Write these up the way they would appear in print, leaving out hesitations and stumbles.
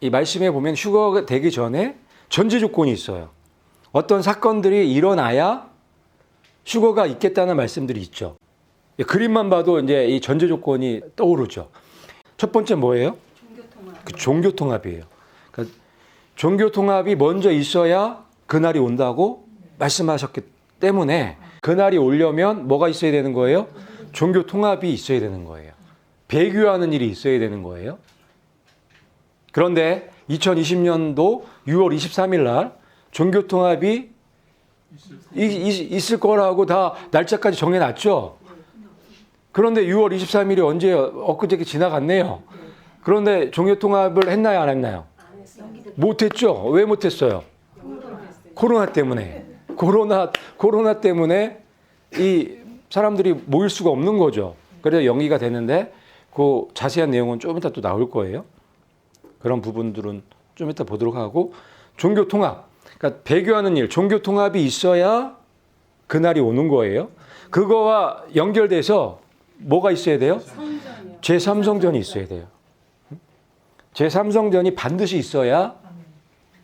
이 말씀에 보면 휴거가 되기 전에 전제 조건이 있어요. 어떤 사건들이 일어나야 휴거가 있겠다는 말씀들이 있죠. 그림만 봐도 이제 이 전제 조건이 떠오르죠. 첫 번째 뭐예요? 종교통합. 그 종교통합이에요. 그러니까 종교통합이 먼저 있어야 그날이 온다고 말씀하셨기 때문에 그날이 오려면 뭐가 있어야 되는 거예요? 종교통합이 있어야 되는 거예요. 배교하는 일이 있어야 되는 거예요. 그런데 2020년도 6월 23일 날 종교통합이 있을 거라고 다 날짜까지 정해놨죠. 그런데 6월 23일이 언제 엊그저께 지나갔네요. 그런데 종교통합을 했나요, 안 했나요? 못했죠. 왜 못했어요? 코로나 때문에. 코로나 때문에 이 사람들이 모일 수가 없는 거죠. 그래서 연기가 됐는데 그 자세한 내용은 좀 이따 또 나올 거예요. 그런 부분들은 좀 이따 보도록 하고, 종교통합, 그러니까 배교하는 일, 종교통합이 있어야 그날이 오는 거예요. 그거와 연결돼서 뭐가 있어야 돼요? 제3성전이 있어야 돼요. 제3성전이 반드시 있어야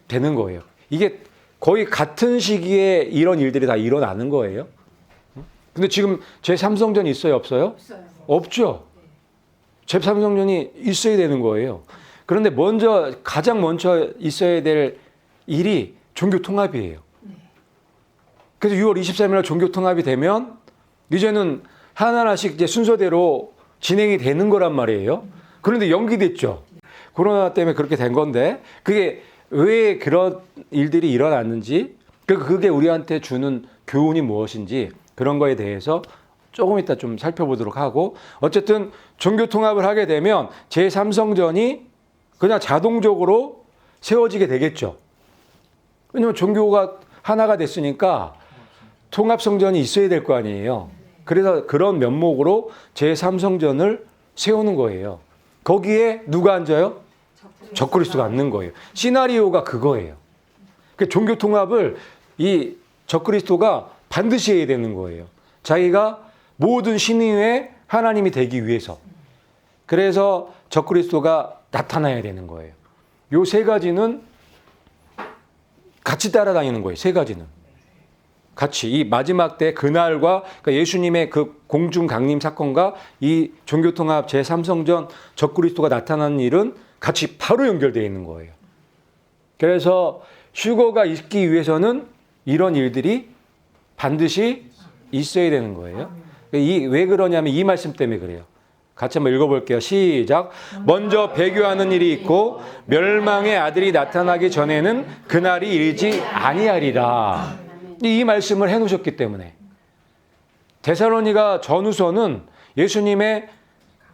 되는 거예요. 이게 거의 같은 시기에 이런 일들이 다 일어나는 거예요. 근데 지금 제3성전이 있어요, 없어요? 없어요. 없죠. 제3성전이 있어야 되는 거예요. 그런데 가장 먼저 있어야 될 일이 종교통합이에요. 그래서 6월 23일 날 종교통합이 되면 이제는 하나하나씩 이제 순서대로 진행이 되는 거란 말이에요. 그런데 연기됐죠. 코로나 때문에 그렇게 된 건데 그게 왜 그런 일들이 일어났는지, 그게 우리한테 주는 교훈이 무엇인지 그런 거에 대해서 조금 이따 좀 살펴보도록 하고, 어쨌든 종교통합을 하게 되면 제3성전이 그냥 자동적으로 세워지게 되겠죠. 왜냐하면 종교가 하나가 됐으니까 통합성전이 있어야 될 거 아니에요. 그래서 그런 면목으로 제3성전을 세우는 거예요. 거기에 누가 앉아요? 적그리스도가 앉는 거예요. 시나리오가 그거예요. 종교통합을 이 적그리스도가 반드시 해야 되는 거예요. 자기가 모든 신의의 하나님이 되기 위해서. 그래서 적그리스도가 나타나야 되는 거예요. 요 세 가지는 같이 따라다니는 거예요. 세 가지는. 같이 이 마지막 때 그날과, 그러니까 예수님의 그 공중 강림 사건과 이 종교통합 제3성전 적그리스도가 나타나는 일은 같이 바로 연결되어 있는 거예요. 그래서 휴거가 있기 위해서는 이런 일들이 반드시 있어야 되는 거예요. 왜 그러냐면 이 말씀 때문에 그래요. 같이 한번 읽어볼게요. 시작. 먼저 배교하는 일이 있고 멸망의 아들이 나타나기 전에는 그날이 이르지 아니하리라. 이 말씀을 해놓으셨기 때문에. 데살로니가 전후서는 예수님의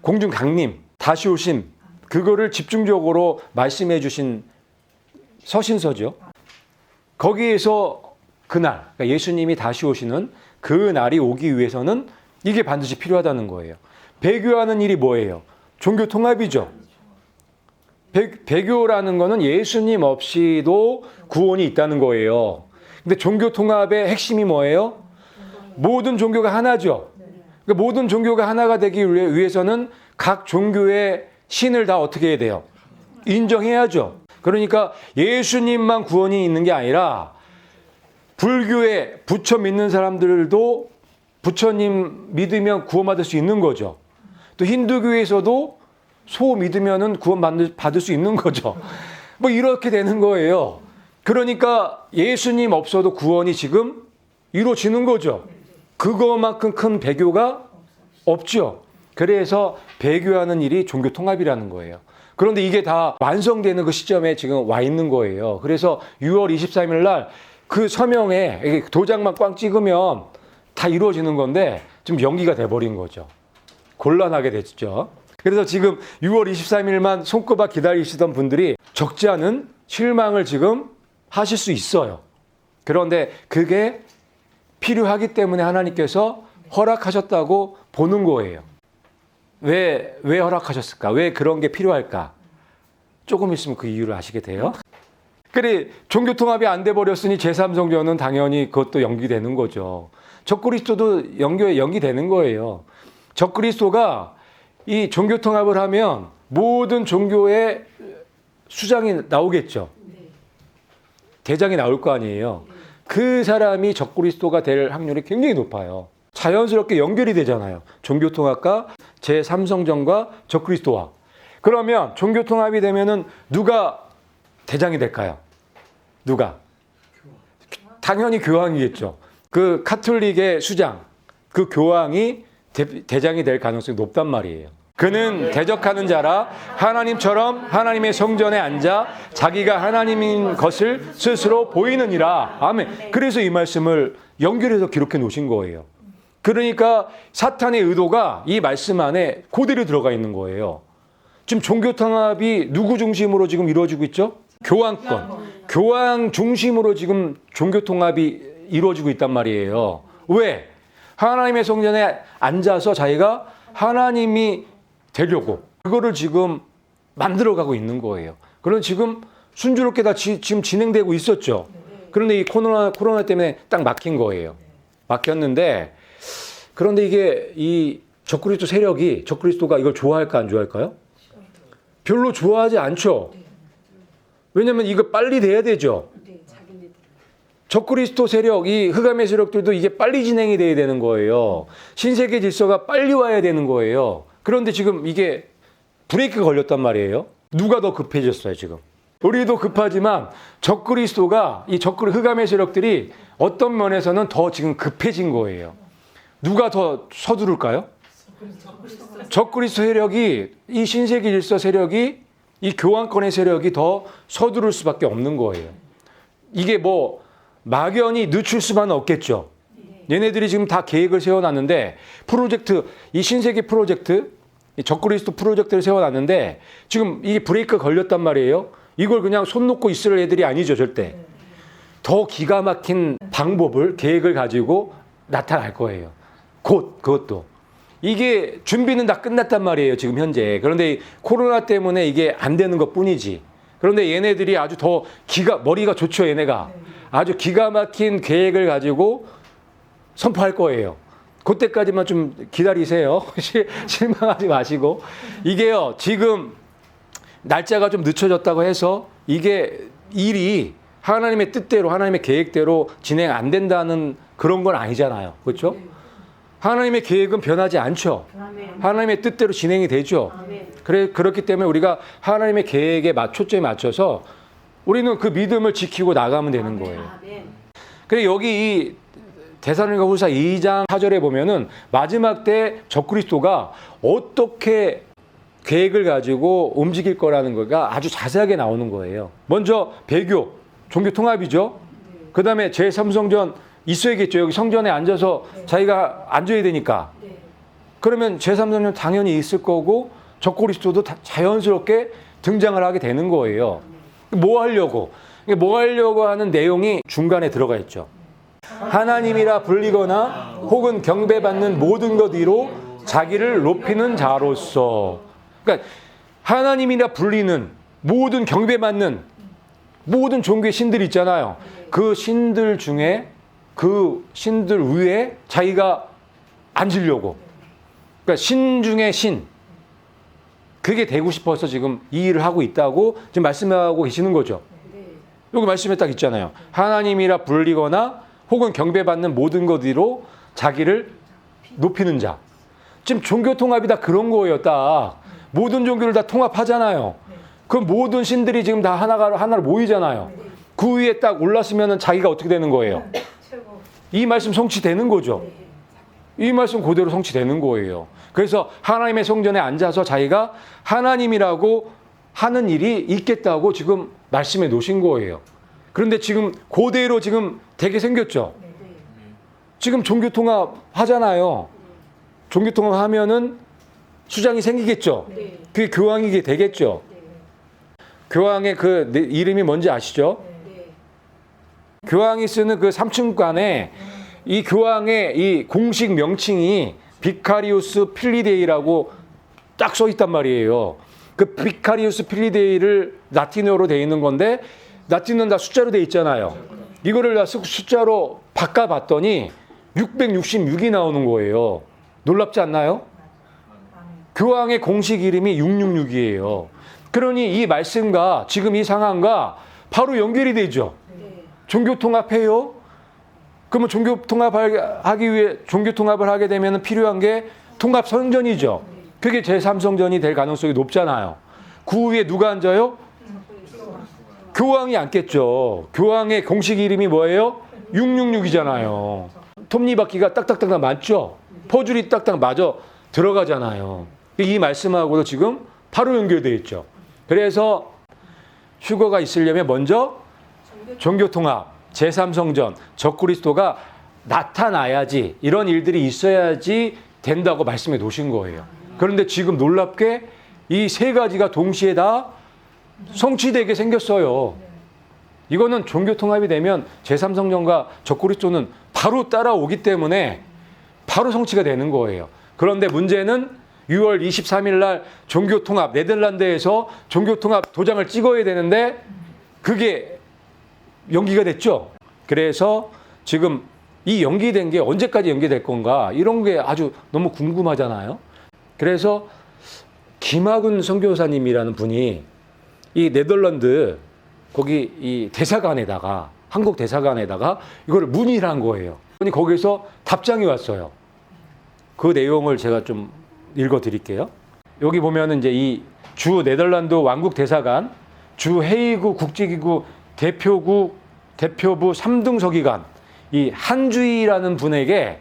공중 강림, 다시 오심, 그거를 집중적으로 말씀해 주신 서신서죠. 거기에서 그날, 그러니까 예수님이 다시 오시는 그 날이 오기 위해서는 이게 반드시 필요하다는 거예요. 배교하는 일이 뭐예요? 종교통합이죠. 배교라는 거는 예수님 없이도 구원이 있다는 거예요. 근데 종교통합의 핵심이 뭐예요? 모든 종교가 하나죠. 그러니까 모든 종교가 하나가 되기 위해서는 각 종교의 신을 다 어떻게 해야 돼요? 인정해야죠. 그러니까 예수님만 구원이 있는 게 아니라 불교에 부처 믿는 사람들도 부처님 믿으면 구원받을 수 있는 거죠. 또 힌두교에서도 소 믿으면은 구원받을 수 있는 거죠. 뭐 이렇게 되는 거예요. 그러니까 예수님 없어도 구원이 지금 이루어지는 거죠. 그거만큼 큰 배교가 없죠. 그래서 배교하는 일이 종교통합이라는 거예요. 그런데 이게 다 완성되는 그 시점에 지금 와 있는 거예요. 그래서 6월 23일 날 그 서명에 도장만 꽝 찍으면 다 이루어지는 건데 좀 연기가 돼버린 거죠. 곤란하게 됐죠. 그래서 지금 6월 23일만 손꼽아 기다리시던 분들이 적지 않은 실망을 지금 하실 수 있어요. 그런데 그게 필요하기 때문에 하나님께서 허락하셨다고 보는 거예요. 왜 허락하셨을까? 왜 그런 게 필요할까? 조금 있으면 그 이유를 아시게 돼요. 그래, 종교통합이 안 돼버렸으니 제3성전은 당연히 그것도 연기되는 거죠. 적그리스도도 연기되는 거예요. 적그리스도가 이 종교통합을 하면 모든 종교의 수장이 나오겠죠. 대장이 나올 거 아니에요. 그 사람이 적그리스도가 될 확률이 굉장히 높아요. 자연스럽게 연결이 되잖아요. 종교통합과 제3성전과 적그리스도와. 그러면 종교통합이 되면은 누가 대장이 될까요? 누가? 당연히 교황이겠죠. 그 카톨릭의 수장, 그 교황이 대장이 될 가능성이 높단 말이에요. 그는 대적하는 자라 하나님처럼 하나님의 성전에 앉아 자기가 하나님인 것을 스스로 보이느니라. 아멘. 그래서 이 말씀을 연결해서 기록해 놓으신 거예요. 그러니까 사탄의 의도가 이 말씀 안에 그대로 들어가 있는 거예요. 지금 종교통합이 누구 중심으로 지금 이루어지고 있죠? 교황권. 교황 중심으로 지금 종교통합이 이루어지고 있단 말이에요. 왜? 하나님의 성전에 앉아서 자기가 하나님이 되려고 그거를 지금 만들어가고 있는 거예요. 그런 지금 순조롭게 다 지금 진행되고 있었죠. 그런데 이 코로나 때문에 딱 막힌 거예요. 막혔는데 그런데 이게 이 적그리스도 세력이 적그리스도가 이걸 좋아할까 안 좋아할까요? 별로 좋아하지 않죠. 왜냐하면 이거 빨리 돼야 되죠. 적그리스도 세력, 이 흑암의 세력들도 이게 빨리 진행이 돼야 되는 거예요. 신세계 질서가 빨리 와야 되는 거예요. 그런데 지금 이게 브레이크가 걸렸단 말이에요. 누가 더 급해졌어요, 지금? 우리도 급하지만 적그리스도가 이 흑암의 세력들이 어떤 면에서는 더 지금 급해진 거예요. 누가 더 서두를까요? 적그리스도 세력이 이 신세계 질서 세력이 이 교황권의 세력이 더 서두를 수밖에 없는 거예요. 이게 뭐 막연히 늦출 수만은 없겠죠. 얘네들이 지금 다 계획을 세워놨는데 프로젝트, 이 신세계 프로젝트, 이 적그리스도 프로젝트를 세워놨는데 지금 이게 브레이크가 걸렸단 말이에요. 이걸 그냥 손 놓고 있을 애들이 아니죠, 절대. 더 기가 막힌 방법을, 계획을 가지고 나타날 거예요. 곧 그것도. 이게 준비는 다 끝났단 말이에요, 지금 현재. 그런데 코로나 때문에 이게 안 되는 것 뿐이지. 그런데 얘네들이 아주 더 머리가 좋죠, 얘네가. 아주 기가 막힌 계획을 가지고 선포할 거예요. 그때까지만 좀 기다리세요. 실망하지 마시고. 이게요, 지금 날짜가 좀 늦춰졌다고 해서 이게 일이 하나님의 뜻대로, 하나님의 계획대로 진행 안 된다는 그런 건 아니잖아요. 그렇죠? 하나님의 계획은 변하지 않죠. 하나님의 뜻대로 진행이 되죠. 그렇기 때문에 우리가 하나님의 계획에 초점에 맞춰서 우리는 그 믿음을 지키고 나가면 되는 거예요. 그래 여기 이 데살로니가후서 2장 4절에 보면은 마지막 때 적그리스도가 어떻게 계획을 가지고 움직일 거라는 거가 아주 자세하게 나오는 거예요. 먼저 배교, 종교 통합이죠. 그다음에 제3성전 있어야겠죠. 여기 성전에 앉아서 자기가 앉아야 되니까. 그러면 제3성전 당연히 있을 거고 적그리스도도 자연스럽게 등장을 하게 되는 거예요. 뭐 하려고 하는 내용이 중간에 들어가 있죠. 하나님이라 불리거나 혹은 경배받는 모든 것 위로 자기를 높이는 자로서. 그러니까 하나님이라 불리는 모든 경배받는 모든 종교의 신들 있잖아요. 그 신들 중에 그 신들 위에 자기가 앉으려고. 그러니까 신 중에 신. 그게 되고 싶어서 지금 이 일을 하고 있다고 지금 말씀하고 계시는 거죠. 여기 말씀에 딱 있잖아요. 하나님이라 불리거나 혹은 경배받는 모든 것 위로 자기를 높이는 자. 지금 종교 통합이 다 그런 거예요. 딱 모든 종교를 다 통합하잖아요. 그 모든 신들이 지금 다 하나로 모이잖아요. 그 위에 딱 올랐으면 자기가 어떻게 되는 거예요? 이 말씀 성취되는 거죠. 이 말씀 그대로 성취되는 거예요. 그래서 하나님의 성전에 앉아서 자기가 하나님이라고 하는 일이 있겠다고 지금 말씀해 놓으신 거예요. 그런데 지금 그대로 지금 되게 생겼죠. 지금 종교통합 하잖아요. 종교통합 하면은 수장이 생기겠죠. 그게 교황이게 되겠죠. 교황의 그 이름이 뭔지 아시죠? 교황이 쓰는 그 삼층관에 이 교황의 이 공식 명칭이 비카리우스 필리데이라고 딱 써 있단 말이에요. 그 비카리우스 필리데이를 라틴어로 되어 있는 건데 라틴어는 다 숫자로 되어 있잖아요. 이거를 다 숫자로 바꿔봤더니 666이 나오는 거예요. 놀랍지 않나요? 교황의 공식 이름이 666이에요. 그러니 이 말씀과 지금 이 상황과 바로 연결이 되죠. 종교 통합해요. 그러면 종교 통합하기 위해 종교 통합을 하게 되면 필요한 게 통합 성전이죠. 그게 제3성전이 될 가능성이 높잖아요. 그 위에 누가 앉아요? 교황이 앉겠죠. 교황의 공식 이름이 뭐예요? 666이잖아요. 톱니바퀴가 딱딱딱 맞죠? 퍼즐이 딱딱 맞아 들어가잖아요. 이 말씀하고도 지금 바로 연결되어 있죠. 그래서 휴거가 있으려면 먼저 종교통합, 제3성전, 적그리스도가 나타나야지, 이런 일들이 있어야지 된다고 말씀해 놓으신 거예요. 그런데 지금 놀랍게 이 세 가지가 동시에 다 성취되게 생겼어요. 이거는 종교통합이 되면 제3성전과 적그리스도는 바로 따라오기 때문에 바로 성취가 되는 거예요. 그런데 문제는 6월 23일 날 종교통합, 네덜란드에서 종교통합 도장을 찍어야 되는데 그게 연기가 됐죠. 그래서 지금 이 연기된 게 언제까지 연기될 건가, 이런 게 아주 너무 궁금하잖아요. 그래서 김학은 선교사님이라는 분이 이 네덜란드 거기 이 대사관에다가, 한국 대사관에다가 이거를 문의를 한 거예요. 거기서 답장이 왔어요. 그 내용을 제가 좀 읽어 드릴게요. 여기 보면은 이제 이 주 네덜란드 왕국 대사관, 주 헤이그 국제기구 대표부 3등 서기관, 이 한주희라는 분에게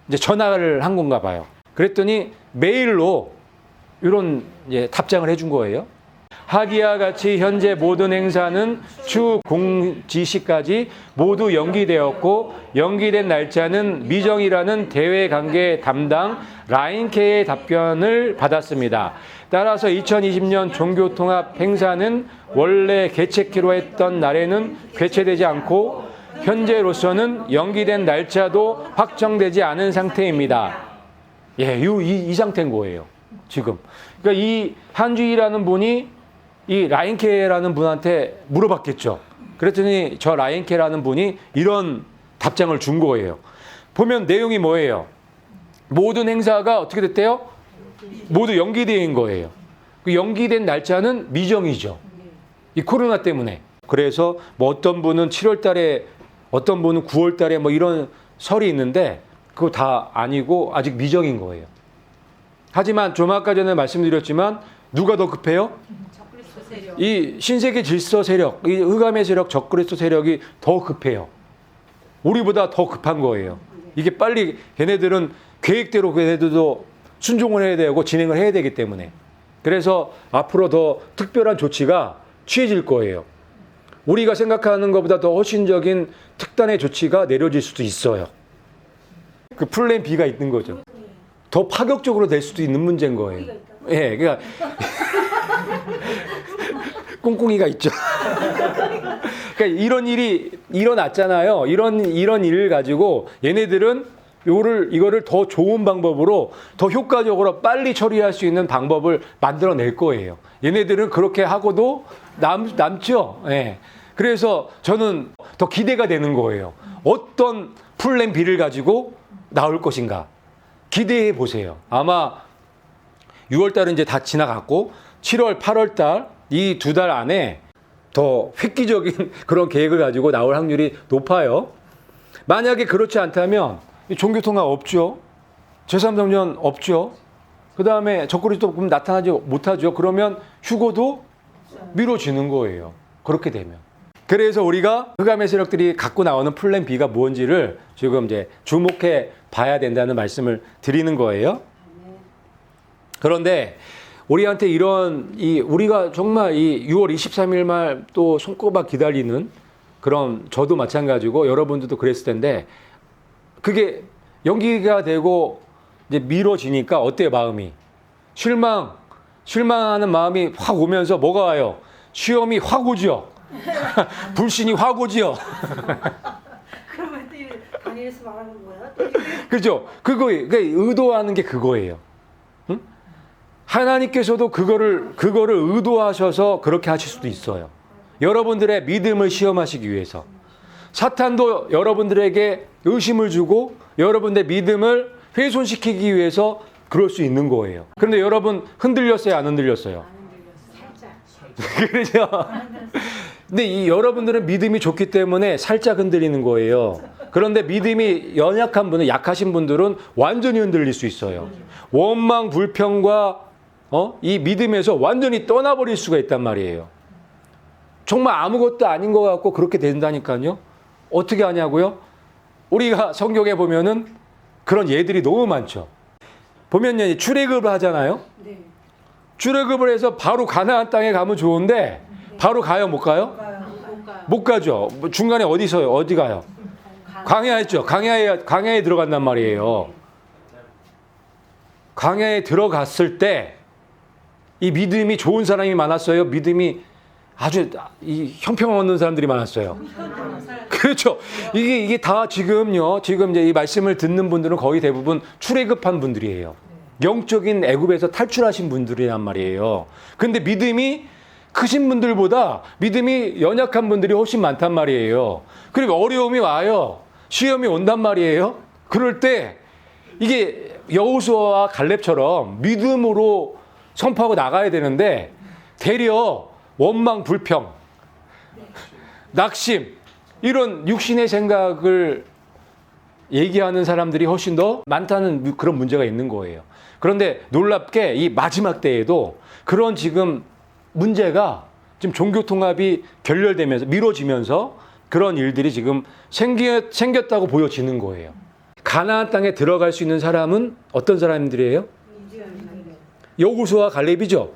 이제 전화를 한 건가 봐요. 그랬더니 메일로 이런 이제 답장을 해준 거예요. 하기와 같이 현재 모든 행사는 추 공지시까지 모두 연기되었고, 연기된 날짜는 미정이라는 대외관계 담당 라인케의 답변을 받았습니다. 따라서 2020년 종교통합 행사는 원래 개최키로 했던 날에는 개최되지 않고 현재로서는 연기된 날짜도 확정되지 않은 상태입니다. 예, 이 상태인 거예요, 지금. 그러니까 이 한주희라는 분이 이 라인케라는 분한테 물어봤겠죠. 그랬더니 저 라인케라는 분이 이런 답장을 준 거예요. 보면 내용이 뭐예요? 모든 행사가 어떻게 됐대요? 모두 연기된 거예요. 그 연기된 날짜는 미정이죠. 이 코로나 때문에. 그래서 뭐 어떤 분은 7월 달에, 어떤 분은 9월 달에 뭐 이런 설이 있는데 그거 다 아니고 아직 미정인 거예요. 하지만 좀 아까 전에 말씀드렸지만 누가 더 급해요? 이 신세계 질서 세력, 이 흑암의 세력, 적그리스도 세력이 더 급해요. 우리보다 더 급한 거예요. 이게 빨리 걔네들은 계획대로 걔네들도 순종을 해야 되고 진행을 해야 되기 때문에. 그래서 앞으로 더 특별한 조치가 취해질 거예요. 우리가 생각하는 것보다 더 훨씬적인 특단의 조치가 내려질 수도 있어요. 그 플랜 B가 있는 거죠. 더 파격적으로 될 수도 있는 문제인 거예요. 예, 그러니까 꿍꿍이가 있죠. 그러니까 이런 일이 일어났잖아요. 이런 일을 가지고 얘네들은 이거를 더 좋은 방법으로, 더 효과적으로 빨리 처리할 수 있는 방법을 만들어낼 거예요. 얘네들은 그렇게 하고도 남죠. 예. 그래서 저는 더 기대가 되는 거예요. 어떤 플랜 B를 가지고 나올 것인가 기대해 보세요. 아마 6월 달은 이제 다 지나갔고 7월, 8월 달 이 2달 안에 더 획기적인 그런 계획을 가지고 나올 확률이 높아요. 만약에 그렇지 않다면 종교통합 없죠. 제3성전 없죠. 그 다음에 적그리스도 나타나지 못하죠. 그러면 휴거도 미뤄지는 거예요. 그렇게 되면. 그래서 우리가 흑암의 세력들이 갖고 나오는 플랜 B가 뭔지를 지금 이제 주목해 봐야 된다는 말씀을 드리는 거예요. 그런데 우리한테 우리가 정말 이 6월 23일 말 또 손꼽아 기다리는 그런, 저도 마찬가지고 여러분들도 그랬을 텐데, 그게 연기가 되고 이제 미뤄지니까 어때요, 마음이? 실망하는 마음이 확 오면서 뭐가 와요? 시험이 확 오죠. 불신이 확 오죠. 그러면 다니엘서 말하는 거야? 그죠? 그러니까 의도하는 게 그거예요. 응? 하나님께서도 그거를 의도하셔서 그렇게 하실 수도 있어요. 여러분들의 믿음을 시험하시기 위해서. 사탄도 여러분들에게 의심을 주고 여러분들의 믿음을 훼손시키기 위해서 그럴 수 있는 거예요. 그런데 여러분 흔들렸어요, 안 흔들렸어요? 그렇죠? 근데 이 여러분들은 믿음이 좋기 때문에 살짝 흔들리는 거예요. 그런데 믿음이 연약한 분은, 약하신 분들은 완전히 흔들릴 수 있어요. 원망, 불평과 이 믿음에서 완전히 떠나버릴 수가 있단 말이에요. 정말 아무것도 아닌 것 같고 그렇게 된다니까요. 어떻게 하냐고요? 우리가 성경에 보면은 그런 예들이 너무 많죠. 보면요, 출애굽을 하잖아요. 네. 출애굽을 해서 바로 가나안 땅에 가면 좋은데 바로 가요, 못 가요? 못 가요. 못 가죠. 뭐 중간에 어디 가요? 광야 있죠. 광야에 들어간단 말이에요. 광야에 들어갔을 때 이 믿음이 좋은 사람이 많았어요. 믿음이 아주 이 형평 없는 사람들이 많았어요. 그렇죠. 이게 다 지금 이제 이 말씀을 듣는 분들은 거의 대부분 출애굽한 분들이에요. 영적인 애굽에서 탈출하신 분들이란 말이에요. 근데 믿음이 크신 분들보다 믿음이 연약한 분들이 훨씬 많단 말이에요. 그리고 어려움이 와요. 시험이 온단 말이에요. 그럴 때 이게 여호수아와 갈렙처럼 믿음으로 선포하고 나가야 되는데 되려 원망, 불평, 낙심 이런 육신의 생각을 얘기하는 사람들이 훨씬 더 많다는 그런 문제가 있는 거예요. 그런데 놀랍게 이 마지막 때에도 그런 지금 문제가 지금 종교 통합이 결렬되면서 미뤄지면서 그런 일들이 지금 생겼다고 보여지는 거예요. 가나안 땅에 들어갈 수 있는 사람은 어떤 사람들이에요? 여호수아와 갈렙이죠.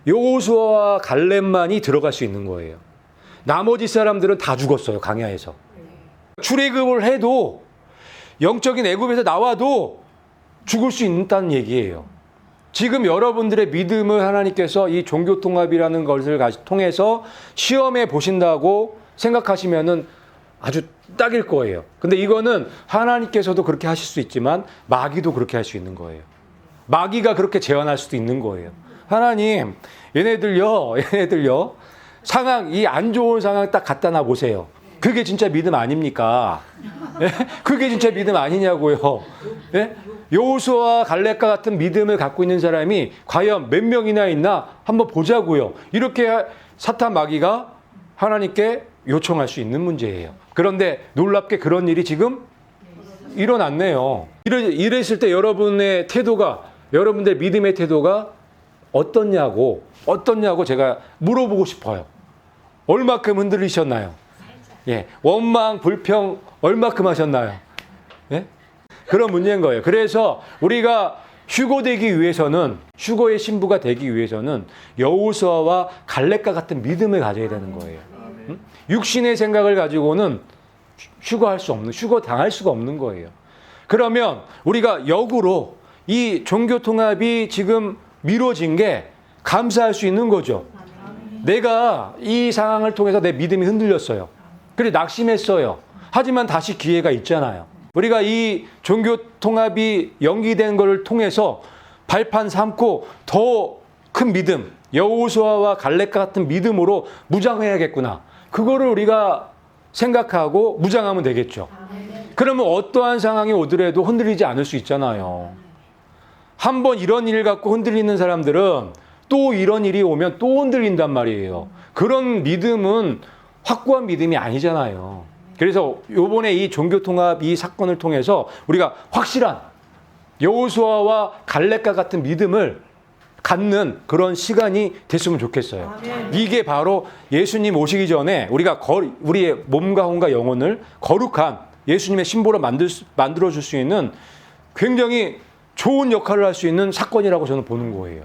여호수아와 갈렙만이 들어갈 수 있는 거예요. 나머지 사람들은 다 죽었어요. 광야에서. 출애굽을 해도 영적인 애굽에서 나와도 죽을 수 있다는 얘기예요. 지금 여러분들의 믿음을 하나님께서 이 종교통합이라는 것을 통해서 시험해 보신다고 생각하시면은 아주 딱일 거예요. 근데 이거는 하나님께서도 그렇게 하실 수 있지만 마귀도 그렇게 할 수 있는 거예요. 마귀가 그렇게 제안할 수도 있는 거예요. 하나님, 얘네들요, 상황, 이 안 좋은 상황 딱 갖다 놔 보세요. 그게 진짜 믿음 아닙니까? 예? 그게 진짜 믿음 아니냐고요. 예? 여호수아와 갈렙과 같은 믿음을 갖고 있는 사람이 과연 몇 명이나 있나 한번 보자고요. 이렇게 사탄 마귀가 하나님께 요청할 수 있는 문제예요. 그런데 놀랍게 그런 일이 지금 일어났네요. 이랬을 때 여러분의 태도가, 여러분들 믿음의 태도가 어떻냐고 제가 물어보고 싶어요. 얼마큼 흔들리셨나요? 예, 원망, 불평 얼마큼 하셨나요? 예? 그런 문제인 거예요. 그래서 우리가 휴거되기 위해서는, 휴거의 신부가 되기 위해서는 여호수아와 갈렙과 같은 믿음을 가져야 되는 거예요. 육신의 생각을 가지고는 휴거 당할 수가 없는 거예요. 그러면 우리가 역으로 이 종교 통합이 지금 미뤄진 게 감사할 수 있는 거죠. 내가 이 상황을 통해서 내 믿음이 흔들렸어요. 그래 낙심했어요. 하지만 다시 기회가 있잖아요. 우리가 이 종교 통합이 연기된 것을 통해서 발판 삼고 더 큰 믿음, 여호수아와 갈렙과 같은 믿음으로 무장해야겠구나. 그거를 우리가 생각하고 무장하면 되겠죠. 그러면 어떠한 상황이 오더라도 흔들리지 않을 수 있잖아요. 한번 이런 일 갖고 흔들리는 사람들은 또 이런 일이 오면 또 흔들린단 말이에요. 그런 믿음은 확고한 믿음이 아니잖아요. 그래서 요번에 이 종교통합 이 사건을 통해서 우리가 확실한 여호수아와 갈렙과 같은 믿음을 갖는 그런 시간이 됐으면 좋겠어요. 이게 바로 예수님 오시기 전에 우리가 우리의 몸과 혼과 영혼을 거룩한 예수님의 신보로 만들어줄 수 있는 굉장히 좋은 역할을 할 수 있는 사건이라고 저는 보는 거예요.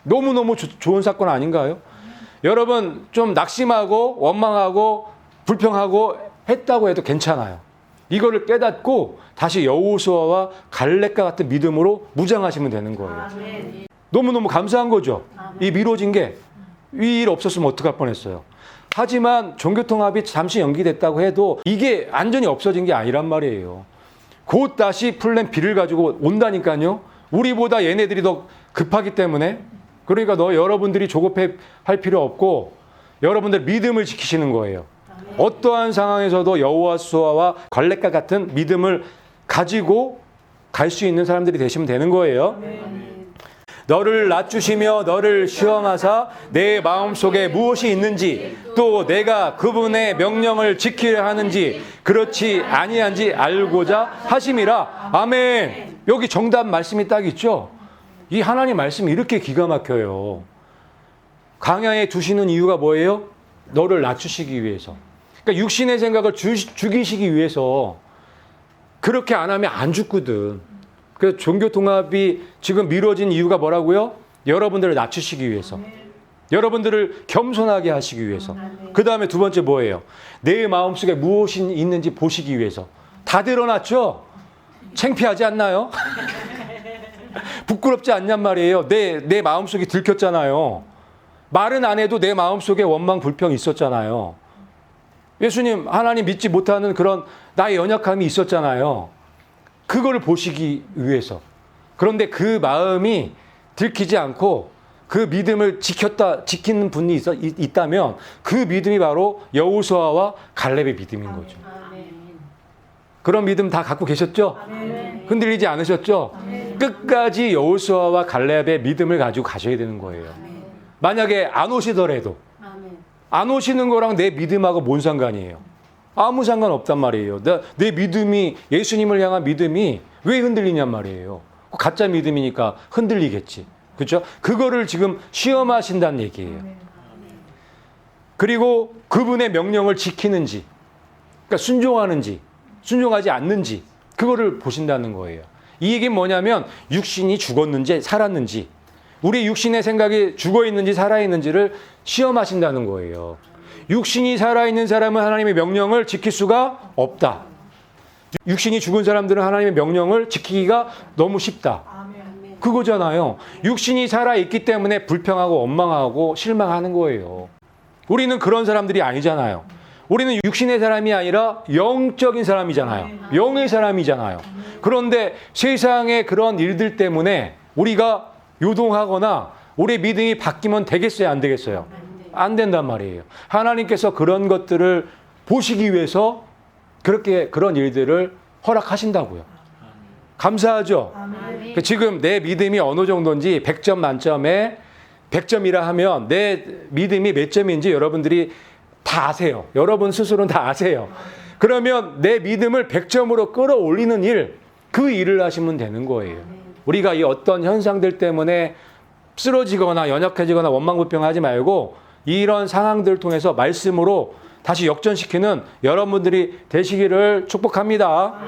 너무너무 좋은 사건 아닌가요? 여러분 좀 낙심하고 원망하고 불평하고 했다고 해도 괜찮아요. 이거를 깨닫고 다시 여호수아와 갈렙과 같은 믿음으로 무장하시면 되는 거예요. 너무너무 감사한 거죠. 이 미뤄진 게 이 일 없었으면 어떡할 뻔했어요. 하지만 종교통합이 잠시 연기됐다고 해도 이게 완전히 없어진 게 아니란 말이에요. 곧 다시 플랜 B를 가지고 온다니까요. 우리보다 얘네들이 더 급하기 때문에. 그러니까 여러분들이 조급할 필요 없고 여러분들 믿음을 지키시는 거예요. 어떠한 상황에서도 여호수아와 갈렙과 같은 믿음을 가지고 갈 수 있는 사람들이 되시면 되는 거예요. 너를 낮추시며 너를 시험하사 내 마음속에 무엇이 있는지 또 내가 그분의 명령을 지키려 하는지 그렇지 아니한지 알고자 하심이라. 아멘. 여기 정답 말씀이 딱 있죠. 이 하나님 말씀이 이렇게 기가 막혀요. 광야에 두시는 이유가 뭐예요? 너를 낮추시기 위해서. 그러니까 육신의 생각을 죽이시기 위해서. 그렇게 안 하면 안 죽거든. 그래서 종교 통합이 지금 미뤄진 이유가 뭐라고요? 여러분들을 낮추시기 위해서. 여러분들을 겸손하게 하시기 위해서. 그 다음에 두 번째 뭐예요? 내 마음속에 무엇이 있는지 보시기 위해서. 다 드러났죠? 창피하지 않나요? 부끄럽지 않냔 말이에요. 내 마음속에 들켰잖아요. 말은 안 해도 내 마음속에 원망, 불평이 있었잖아요. 예수님, 하나님 믿지 못하는 그런 나의 연약함이 있었잖아요. 그거를 보시기 위해서. 그런데 그 마음이 들키지 않고 그 믿음을 지키는 분이 있다면 그 믿음이 바로 여호수아와 갈렙의 믿음인 거죠. 그런 믿음 다 갖고 계셨죠? 흔들리지 않으셨죠? 끝까지 여호수아와 갈렙의 믿음을 가지고 가셔야 되는 거예요. 만약에 안 오시더라도 안 오시는 거랑 내 믿음하고 뭔 상관이에요? 아무 상관없단 말이에요. 내 믿음이 예수님을 향한 믿음이 왜 흔들리냔 말이에요. 가짜 믿음이니까 흔들리겠지. 그렇죠? 그거를 지금 시험하신다는 얘기예요. 그리고 그분의 명령을 지키는지, 그러니까 순종하는지, 순종하지 않는지 그거를 보신다는 거예요. 이 얘기는 뭐냐면 육신이 죽었는지 살았는지 우리 육신의 생각이 죽어있는지 살아있는지를 시험하신다는 거예요. 육신이 살아있는 사람은 하나님의 명령을 지킬 수가 없다. 육신이 죽은 사람들은 하나님의 명령을 지키기가 너무 쉽다. 그거잖아요. 육신이 살아있기 때문에 불평하고 원망하고 실망하는 거예요. 우리는 그런 사람들이 아니잖아요. 우리는 육신의 사람이 아니라 영적인 사람이잖아요. 영의 사람이잖아요. 그런데 세상의 그런 일들 때문에 우리가 요동하거나 우리의 믿음이 바뀌면 되겠어요? 안 되겠어요? 안 된단 말이에요. 하나님께서 그런 것들을 보시기 위해서 그렇게 그런 일들을 허락하신다고요. 감사하죠? 지금 내 믿음이 어느 정도인지 100점 만점에 100점이라 하면 내 믿음이 몇 점인지 여러분들이 다 아세요. 여러분 스스로는 다 아세요. 그러면 내 믿음을 100점으로 끌어올리는 일, 그 일을 하시면 되는 거예요. 우리가 이 어떤 현상들 때문에 쓰러지거나 연약해지거나 원망불평하지 말고 이런 상황들을 통해서 말씀으로 다시 역전시키는 여러분들이 되시기를 축복합니다.